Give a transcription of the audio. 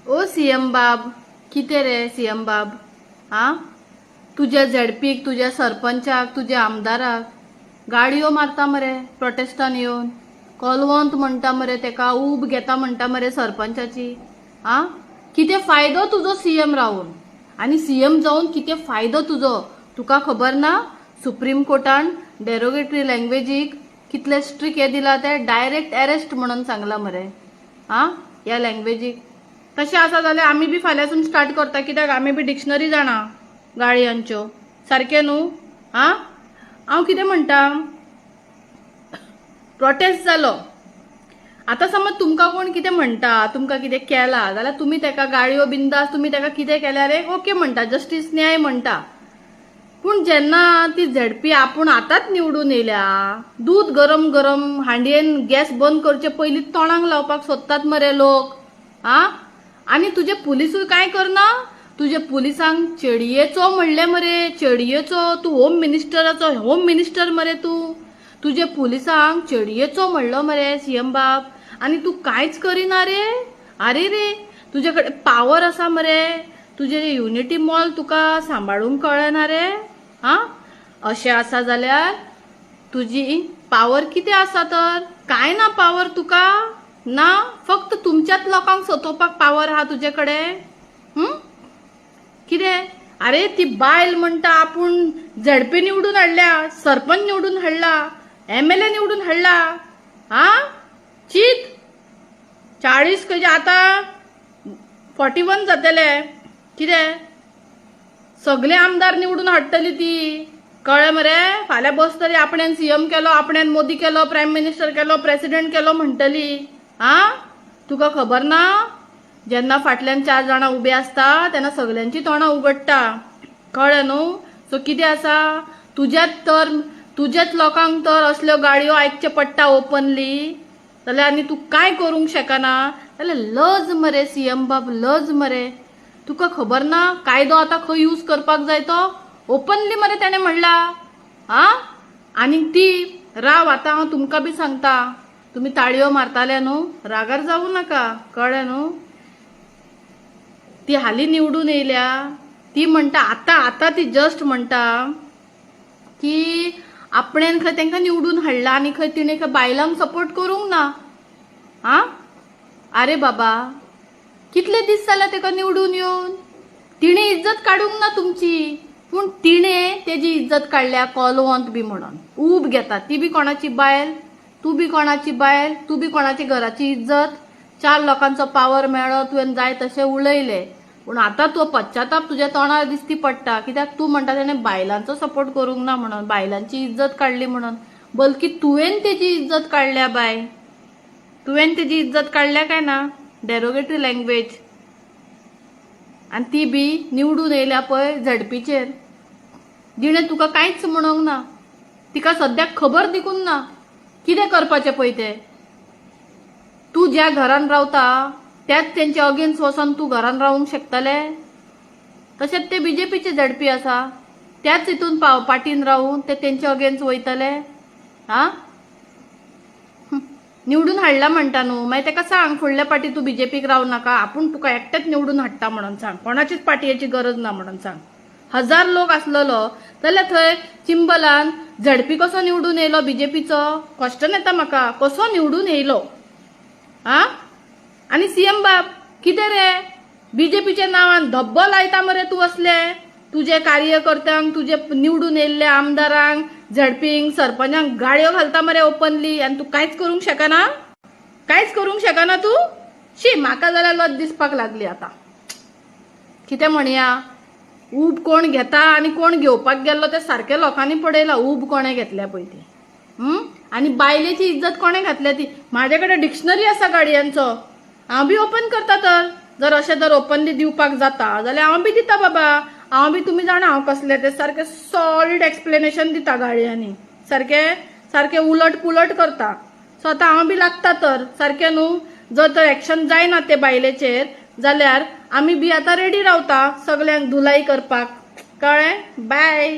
ओ CM बाब, कितें रे CM बाब? आ तुझ्या झेडपीक, तुझ्या सरपंचाक, तुझ्या आमदाराक गाडयो मारता मरे प्रोटेस्टान येवन, कलवंत म्हणटा मरे तेका, ऊब घेता म्हणटा मरे सरपंचाची. आ कितें फायदो तुजो सीएम रावन आनी सीएम जावन कितें फायदो तुजो? तुका खबर ना सुप्रीम कोर्टान डेरोगेटरी लँग्वेजीक कितले स्ट्रिक्ट हे दिला ते डायरेक्ट अरेस्ट म्हणून सांगला मरे. ह्या लँग्वेजीक तशें आसा जाल्यार आमी बी फाल्यांसून स्टार्ट करता, कित्याक आमी बी डिक्शनरी जाणा गाळयांच्यो, सारकें न्हू? हांव कितें म्हणटा, प्रोटेस्ट जालो, आतां समज तुमकां कोण कितें म्हणटा, तुमकां कितें केला जाल्यार तुमी तेका गाळयो बिंदास, तुमी तेका कितें केल्यार ओके म्हणटा, जस्टीस न्याय म्हणटा. पूण जेन्ना ती झेडपी आपूण आतांच निवडून येयल्या, दूध गरम गरम हांडयेन गॅस बंद करचे पयलीं तोंडाक लावपाक सोदतात मरे लोक. आनी तुजे पुलिसूय काय करना, तुजे पुलिसांक चेडयेचो म्हणले मरे, चेडयेचो. तूं होम मिनिस्टराचो होम मिनिस्टर मरे तूं, तुजे पुलिसांक चेडयेचो म्हणलो मरे सीएम बाब, आनी तूं कांयच करिना रे. आरे रे, तुजे कडेन पावर आसा मरे, तुजे युनिटी मॉल तुका सांबाळूंक कळना रे. अशें आसा जाल्यार तुजी पावर कितें आसा तर? कांय ना पावर तुका ना, फक्त तुमच्याच लोकांक सतोवपाक पावर आहा तुजे कडेन. कितें? अरे ती बायल म्हणटा आपूण झेडपी निवडून हाडल्या, सरपंच निवडून हाडला, एमएलए निवडून हाडला. चित 40 खंयचे आतां 41 जातले. कितें? सगळे आमदार निवडून हाडटली ती, कळ्ळें मरे? फाल्यां बसतली आपणेन सीएम केलो, आपणेन मोदी केलो, प्रायम मिनिस्टर केलो, प्रेसिडेंट केलो म्हणटली. तुका खबर ना, जेन्ना फाटल्यान 4 जाणां उबे आसता तेन्ना सगळ्यांची तोंडां उगडटा, कळ्ळें न्हू? सो कितें आसा, तुजेच लोकांक तर असल्यो गाडयो आयकचे पडटा ओपनली, जाल्यार आनी तूं कांय करूंक शकना. जाल्यार लज मरे सीएम बाब, लज मरे. तुका खबर ना कायदो आतां खंय यूज करपाक जाय तो? ओपनली मरे ताणें म्हणला. आनी ती राव, आतां हांव तुमकां बी सांगता, तुमी ताळयो मारताले न्हू, रागार जावं नाका, कळ्ळें न्हू? ती हालीं निवडून येयल्या, ती म्हणटा आतां ती जस्ट म्हणटा की आपणेन खंय तांकां निवडून हाडला आनी खंय तिणें खंय बायलांक सपोर्ट करूंक ना. आरे बाबा, कितले दीस जाले ताका निवडून येवन? तिणें इज्जत काडूंक ना तुमची, पूण तिणें तेजी इज्जत काडल्या कॉलवंत बी म्हणून. ऊब घेता, ती बी कोणाची बायल, तूं बी कोणाची बायल, तूं बी कोणाची घराची इज्जत. 4 लोकांचो पावर मेळ्ळो, तुवें जाय तशें उलयले, पूण आतां तो पश्चाताप तुज्या तोंडार दिसती पडटा, कित्याक तूं म्हणटा तेणें बायलांचो सपोर्ट करूंक ना म्हणून, बायलांची इज्जत काडली म्हणून. बल्कि तुवें तेजी इज्जत काडल्या बाय, तुवें तेजी इज्जत काडल्या काय ना? Derogatory language. आनी ती बी निवडून येयल्या पळय झेडपीचेर, जिणें तुका कांयच म्हणोंक ना, तिका सद्याक खबर दिकून ना कितें करपाचें पळय तें. तूं ज्या घरान रावता त्याच तेंचे अगेन्स्ट वचोन तूं घरान रावूंक शकतले? तशेंच ते बीजेपीचे झेडपी आसा, त्याच हितून पार्टीन रावून ते तेंचे अगेन्स्ट वयतले? निवडून हाडला म्हणटा न्हू, मागीर ताका सांग फुडल्या पाटी तूं बीजेपीक रावं नाका, आपूण तुका एकटेच निवडून हाडटा म्हणून सांग, कोणाचीच पाटयेची गरज ना म्हणून सांग. 1000 लोक आसलेलो जाल्यार थंय चिंबलान झेडपी कसो निवडून येयलो बीजेपीचो? क्वेश्चन येता म्हाका, कसो निवडून येयलो? आनी सीएम बाब कितें रे, बीजेपीच्या नांवान धब्बो लायता मरे तूं असले तुजे कार्यकर्त्यांक, तुजे निवडून येयल्ले आमदारांक, झेडपींक, सरपंचांक गाळयो घालता मरे ओपनली, आनी तूं कांयच करूंक शकना? कांयच करूंक शकना तूं? शी, म्हाका जाल्यार लज दिसपाक लागली आतां. कितें म्हणया, ऊब कोण घेता आनी कोण घेवपाक गेल्लो ते सारके लोकांनी पडयला. ऊब कोणे घेतल्या पळय ती, आनी बायलेची इज्जत कोणे घातल्या ती. म्हाजे कडेन डिक्शनरी आसा गाडयांचो, हांव बी ओपन करता तर. जर अशें जर ओपनली दिवपाक जाता जाल्यार हांव बी दिता बाबा. हांव बी, तुमी जाणा हांव कसलें तें सारकें सॉलिड एक्सप्लेनेशन दिता गाडयांनी, सारकें उलट पुलट करता. सो आतां हांव बी लागता तर, सारकें न्हू? जर तर एक्शन जायना ते बायलेचेर जाल्यार आमी बी आतां रेडी रावता सगळ्यांक धुलाई करपाक, कळ्ळें? बाय.